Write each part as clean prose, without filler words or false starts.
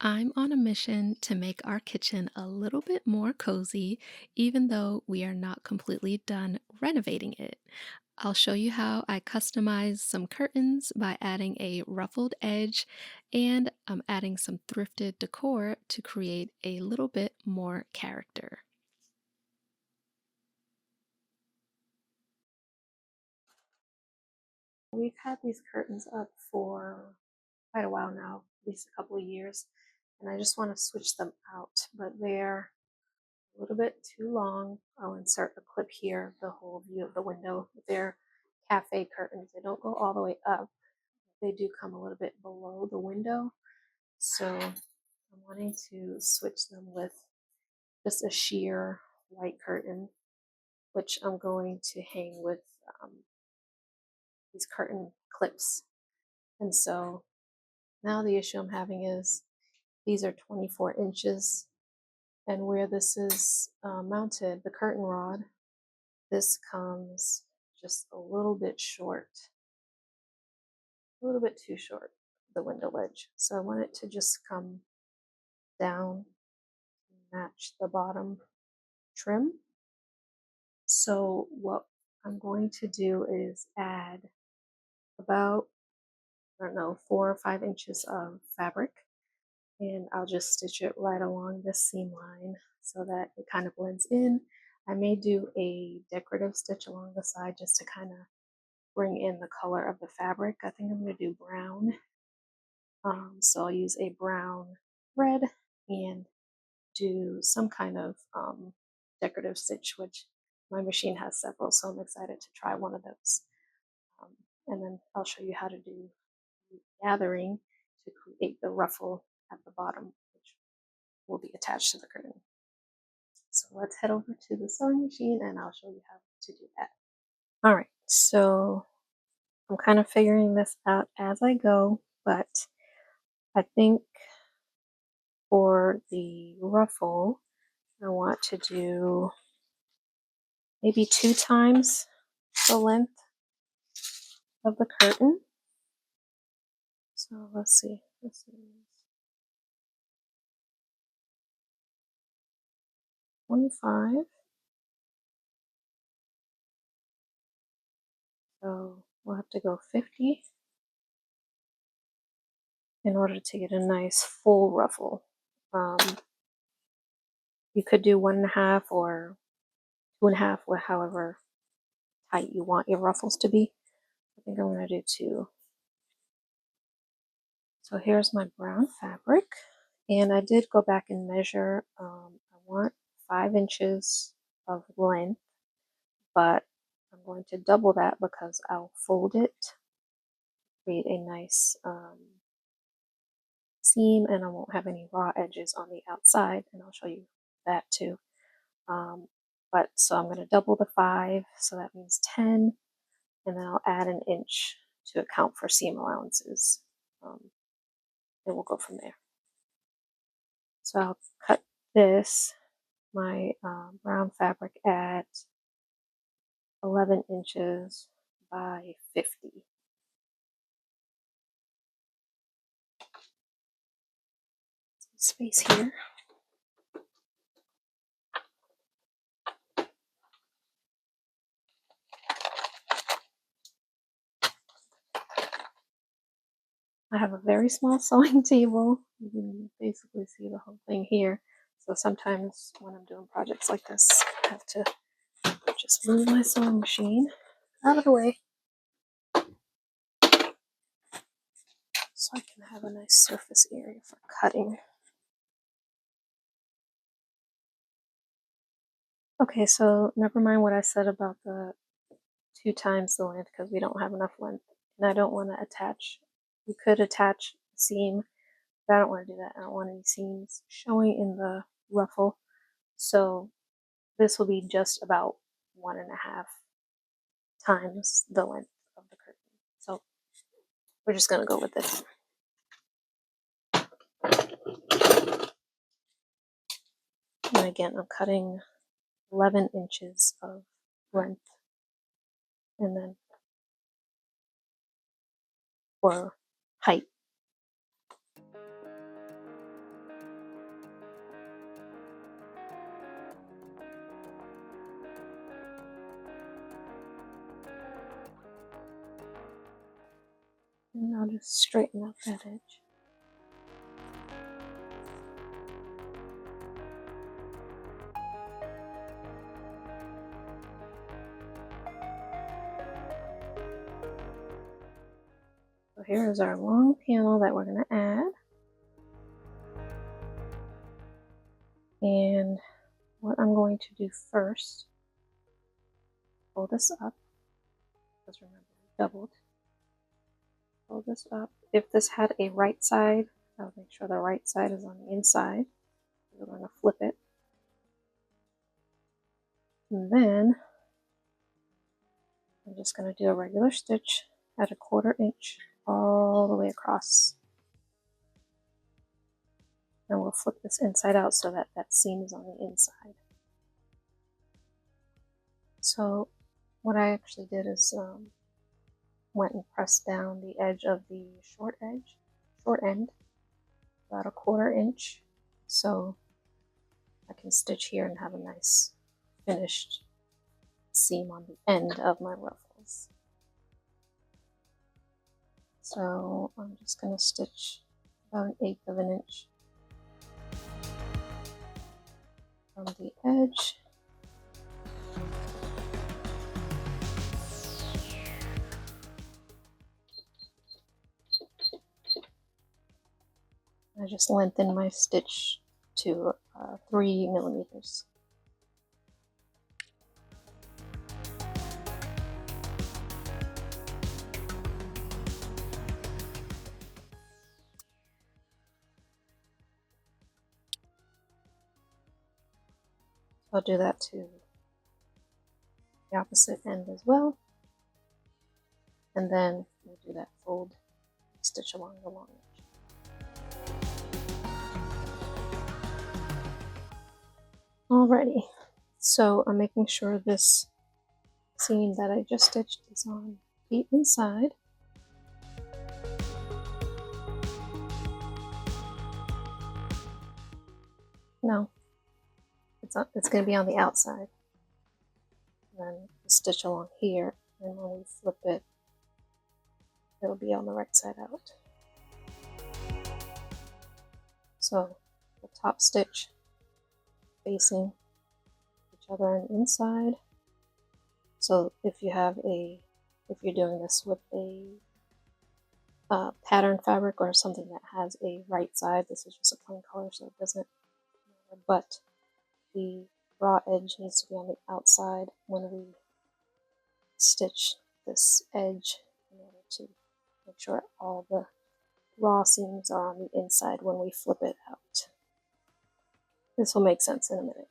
I'm on a mission to make our kitchen a little bit more cozy, even though we are not completely done renovating it. I'll show you how I customize some curtains by adding a ruffled edge, and I'm adding some thrifted decor to create a little bit more character. We've had these curtains up for quite a while now, at least a couple of years, and I just want to switch them out, but they're a little bit too long. I'll insert a clip here, the whole view of the window. They're cafe curtains. They don't go all the way up. They do come a little bit below the window. So I'm wanting to switch them with just a sheer white curtain, which I'm going to hang with um, these curtain clips. And so now the issue I'm having is these are 24 inches, and where this is mounted, the curtain rod, this comes just a little bit short, a little bit too short, the window ledge. So I want it to just come down and match the bottom trim. So what I'm going to do is add about, I don't know, 4 or 5 inches of fabric, and I'll just stitch it right along this seam line so that it kind of blends in. I may do a decorative stitch along the side just to kind of bring in the color of the fabric. I think I'm going to do brown. So I'll use a brown thread and do some kind of decorative stitch, which my machine has several, so I'm excited to try one of those. Um, and then I'll show you how to do gathering to create the ruffle at the bottom, which will be attached to the curtain. So let's head over to the sewing machine and I'll show you how to do that. All right, so I'm kind of figuring this out as I go, but I think for the ruffle, I want to do maybe 2 times the length of the curtain. So let's see, this is 25. So we'll have to go 50 in order to get a nice full ruffle. Um, you could do 1.5 or 2.5, or however tight you want your ruffles to be. I think I'm going to do 2. So here's my brown fabric, and I did go back and measure. I want 5 inches of length, but I'm going to double that because I'll fold it, create a nice seam, and I won't have any raw edges on the outside, and I'll show you that too. But so I'm going to double the 5, so that means 10, and then I'll add an inch to account for seam allowances, and we'll go from there. So I'll cut this, my brown fabric, at 11 inches by 50. Space here. I have a very small sewing table. You can basically see the whole thing here. So sometimes when I'm doing projects like this, I have to just move my sewing machine out of the way so I can have a nice surface area for cutting. Okay, so never mind what I said about the 2 times the length because we don't have enough length. And I don't want to attach, you could attach a seam, but I don't want to do that. I don't want any seams showing in the ruffle. So this will be just about 1.5 times the length of the curtain. So we're just going to go with this. And again, I'm cutting 11 inches of length, and then for height. And I'll just straighten out that edge. So here is our long panel that we're going to add. And what I'm going to do first, pull this up, because remember we doubled. Pull this up. If this had a right side, I'll make sure the right side is on the inside. We're going to flip it. And then I'm just going to do a regular stitch at 1/4 inch all the way across. And we'll flip this inside out so that that seam is on the inside. So what I actually did is went and pressed down the edge of the short end, about 1/4 inch, so I can stitch here and have a nice finished seam on the end of my ruffles. So I'm just going to stitch about 1/8 of an inch from the edge. I just lengthen my stitch to 3 millimeters. I'll do that to the opposite end as well. And then we'll do that fold stitch along the long edge. Alrighty, so I'm making sure this seam that I just stitched is on the inside. No, it's going to be on the outside. And then stitch along here, and when we flip it, it'll be on the right side out. So the top stitch facing each other on the inside. So if you're doing this with a pattern fabric or something that has a right side, this is just a plain color, so it doesn't matter, but the raw edge needs to be on the outside when we stitch this edge in order to make sure all the raw seams are on the inside when we flip it out. This will make sense in a minute.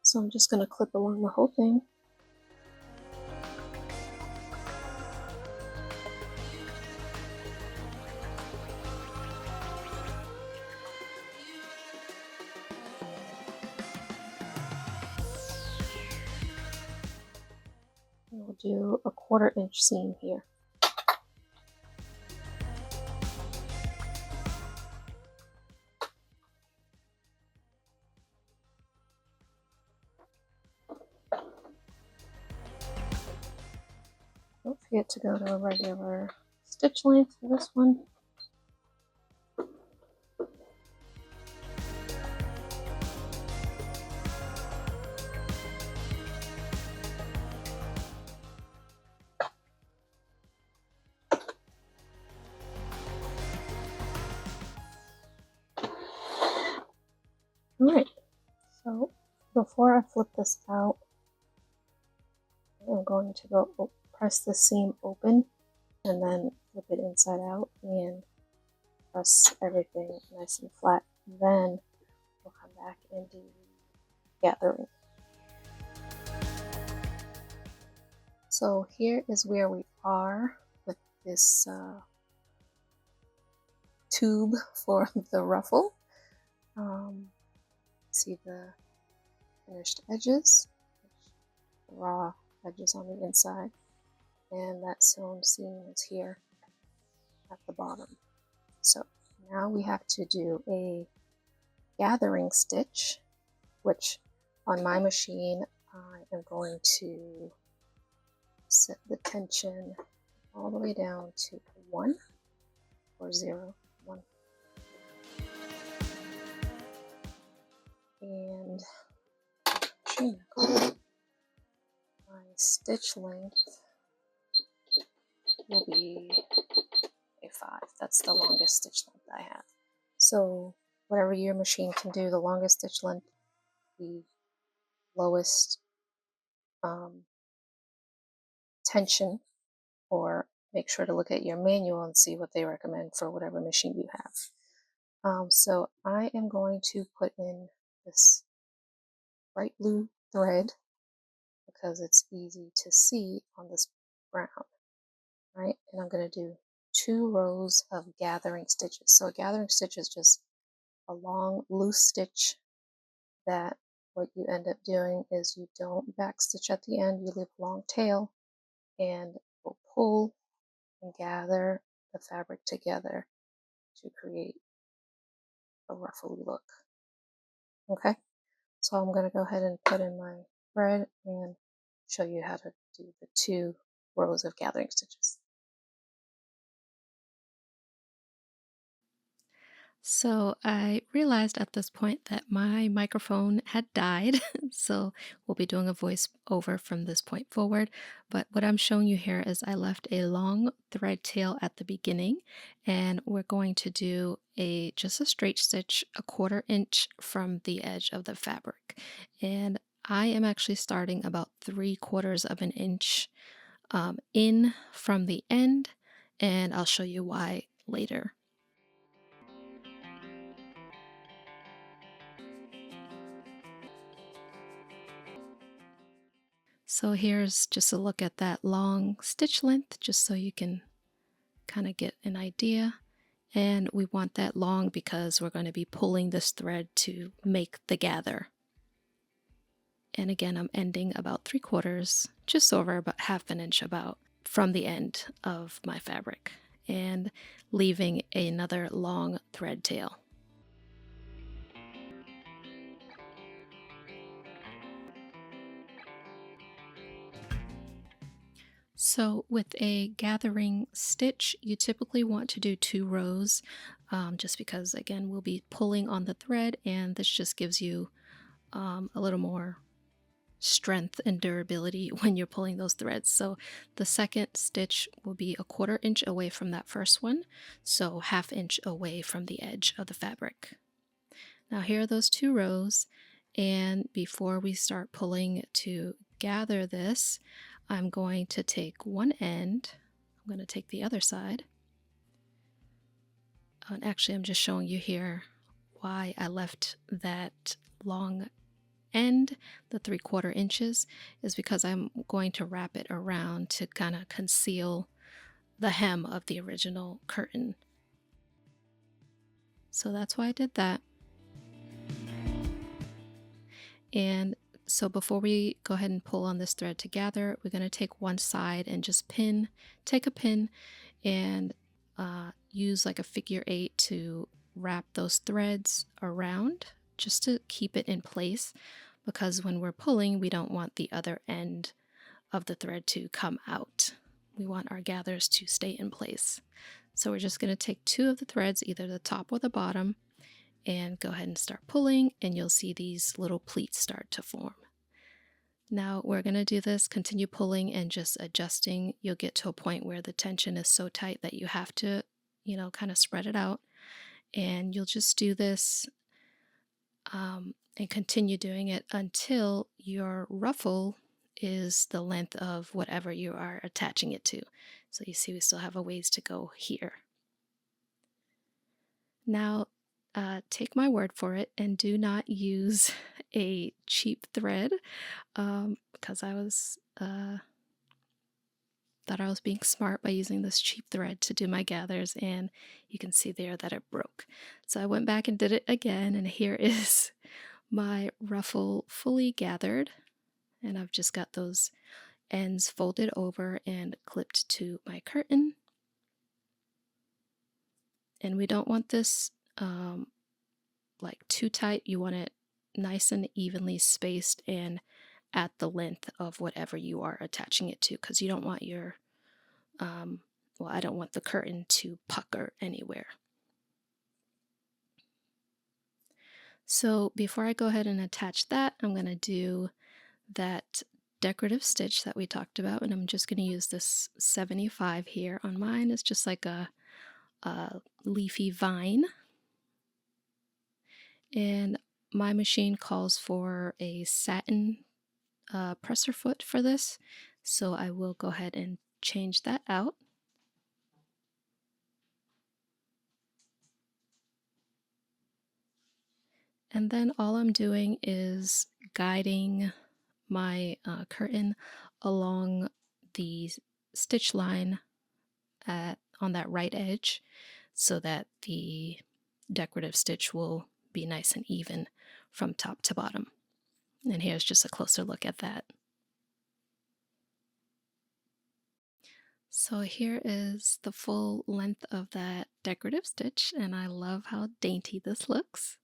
So I'm just going to clip along the whole thing. And we'll do a 1/4 inch seam here. Don't forget to go to a regular stitch length for this one. Alright, so before I flip this out, I'm going to go press the seam open and then flip it inside out and press everything nice and flat. Then we'll come back and do gathering. So here is where we are with this tube for the ruffle. See the finished edges, the raw edges on the inside, and that sewn seam is here at the bottom. So now we have to do a gathering stitch, which on my machine I am going to set the tension all the way down to 1 or 0, 1. And my stitch length will be a 5. That's the longest stitch length I have. So whatever your machine can do, the longest stitch length, the lowest tension, or make sure to look at your manual and see what they recommend for whatever machine you have. So I am going to put in this bright blue thread because it's easy to see on this brown, right? And I'm going to do 2 rows of gathering stitches. So a gathering stitch is just a long loose stitch that what you end up doing is you don't back stitch at the end, you leave a long tail and will pull and gather the fabric together to create a ruffly look. Okay, so I'm going to go ahead and put in my thread and show you how to do the 2 rows of gathering stitches. So I realized at this point that my microphone had died, so we'll be doing a voice over from this point forward. But what I'm showing you here is I left a long thread tail at the beginning, and we're going to do just a straight stitch 1/4 inch from the edge of the fabric. And I am actually starting about 3/4 of an inch in from the end, and I'll show you why later. So here's just a look at that long stitch length, just so you can kind of get an idea. And we want that long because we're going to be pulling this thread to make the gather. And again, I'm ending about 3/4, just over about 1/2 an inch about from the end of my fabric, and leaving another long thread tail. So with a gathering stitch, you typically want to do 2 rows, just because, again, we'll be pulling on the thread, and this just gives you a little more strength and durability when you're pulling those threads. So the second stitch will be 1/4 inch away from that first one, so 1/2 inch away from the edge of the fabric. Now here are those 2 rows, and before we start pulling to gather this, I'm going to take one end, I'm going to take the other side, and actually I'm just showing you here why I left that long end, the 3/4 inches, is because I'm going to wrap it around to kind of conceal the hem of the original curtain. So that's why I did that. And so before we go ahead and pull on this thread together, we're going to take one side and just take a pin and use like a figure 8 to wrap those threads around just to keep it in place, because when we're pulling, we don't want the other end of the thread to come out. We want our gathers to stay in place. So we're just going to take 2 of the threads, either the top or the bottom, and go ahead and start pulling, and you'll see these little pleats start to form. Now we're going to do this, continue pulling and just adjusting. You'll get to a point where the tension is so tight that you have to, kind of spread it out. And you'll just do this and continue doing it until your ruffle is the length of whatever you are attaching it to. So you see we still have a ways to go here. Now, take my word for it and do not use a cheap thread, because I was thought I was being smart by using this cheap thread to do my gathers, and you can see there that it broke. So I went back and did it again, and here is my ruffle fully gathered, and I've just got those ends folded over and clipped to my curtain. And we don't want this like too tight. You want it nice and evenly spaced and at the length of whatever you are attaching it to, because you don't want your, well, I don't want the curtain to pucker anywhere. So before I go ahead and attach that, I'm going to do that decorative stitch that we talked about, and I'm just going to use this 75 here on mine. It's just like a leafy vine, and my machine calls for a satin presser foot for this, so I will go ahead and change that out. And then all I'm doing is guiding my curtain along the stitch line on that right edge, so that the decorative stitch will be nice and even from top to bottom. And here's just a closer look at that. So here is the full length of that decorative stitch, and I love how dainty this looks.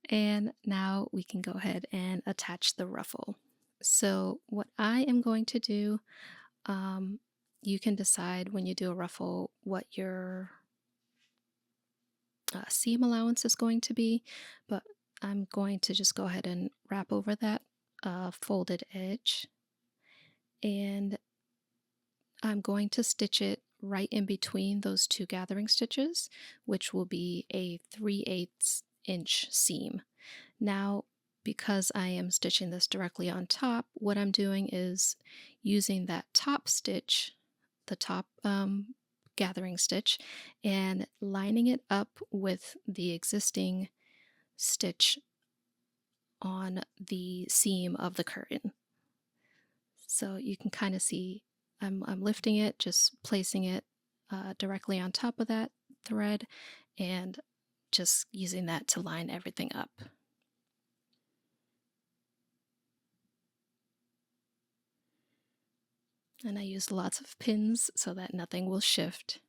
And now we can go ahead and attach the ruffle. So what I am going to do, you can decide when you do a ruffle what your seam allowance is going to be, but I'm going to just go ahead and wrap over that folded edge, and I'm going to stitch it right in between those two gathering stitches, which will be a 3/8 inch seam. Now, because I am stitching this directly on top, what I'm doing is using that top stitch, the top gathering stitch, and lining it up with the existing stitch on the seam of the curtain. So you can kind of see I'm lifting it, just placing it directly on top of that thread, and just using that to line everything up. And I used lots of pins so that nothing will shift.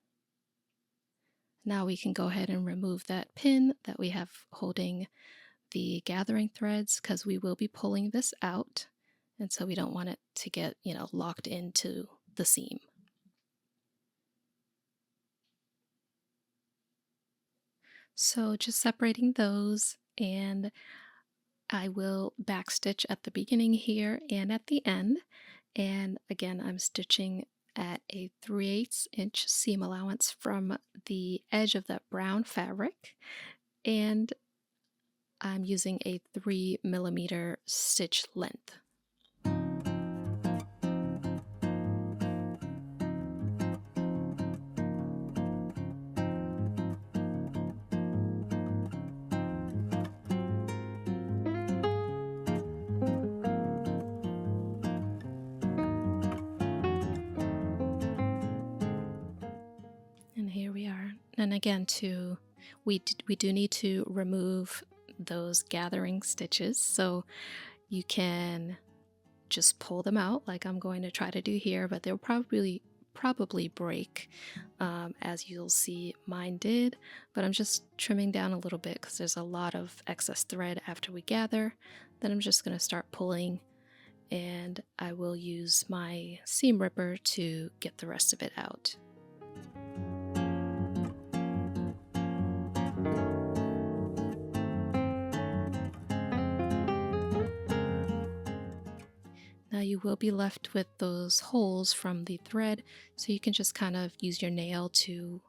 Now we can go ahead and remove that pin that we have holding the gathering threads, because we will be pulling this out, and so we don't want it to get, locked into the seam. So just separating those, and I will backstitch at the beginning here and at the end. And again, I'm stitching at a 3/8 inch seam allowance from the edge of that brown fabric, and I'm using a 3mm stitch length. And here we are. And again, we do need to remove those gathering stitches, so you can just pull them out like I'm going to try to do here, but they'll probably break, as you'll see mine did. But I'm just trimming down a little bit because there's a lot of excess thread after we gather. Then I'm just going to start pulling, and I will use my seam ripper to get the rest of it out. Now you will be left with those holes from the thread, so you can just kind of use your nail to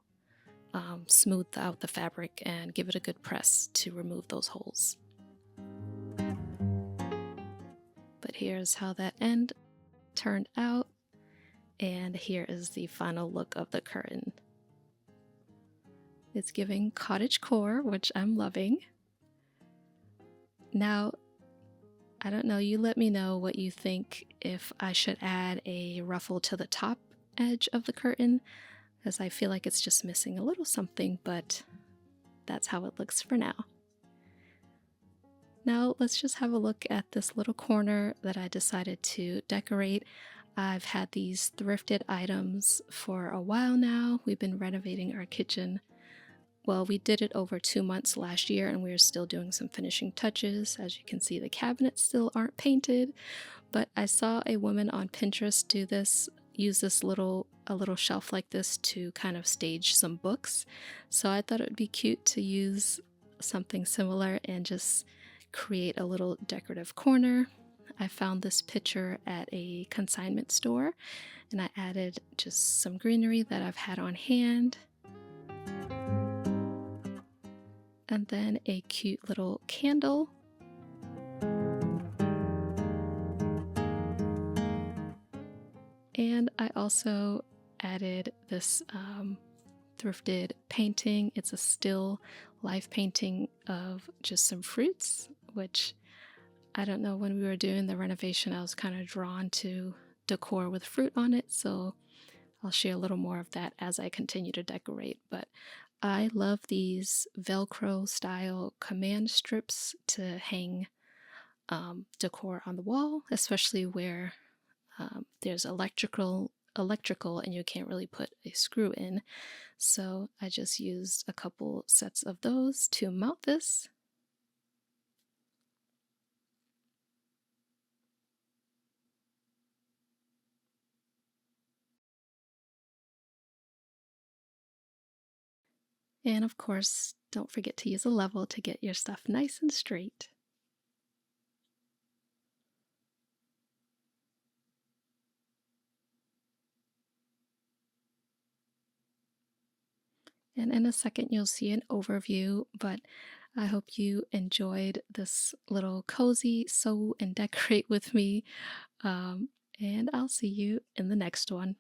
smooth out the fabric and give it a good press to remove those holes. But here's how that end turned out, and here is the final look of the curtain. It's giving cottagecore, which I'm loving. Now, I don't know, you let me know what you think, if I should add a ruffle to the top edge of the curtain, because I feel like it's just missing a little something, but that's how it looks for now. Now let's just have a look at this little corner that I decided to decorate. I've had these thrifted items for a while now. We've been renovating our kitchen Well, we did it over 2 months last year, and we are still doing some finishing touches. As you can see, the cabinets still aren't painted, but I saw a woman on Pinterest use this a little shelf like this to kind of stage some books. So I thought it would be cute to use something similar and just create a little decorative corner. I found this picture at a consignment store and I added just some greenery that I've had on hand, and then a cute little candle. And I also added this thrifted painting. It's a still life painting of just some fruits, which I don't know, when we were doing the renovation, I was kind of drawn to decor with fruit on it. So I'll share a little more of that as I continue to decorate. But I love these Velcro style command strips to hang decor on the wall, especially where there's electrical and you can't really put a screw in. So I just used a couple sets of those to mount this. And of course, don't forget to use a level to get your stuff nice and straight. And in a second, you'll see an overview, but I hope you enjoyed this little cozy sew and decorate with me. Um, and I'll see you in the next one.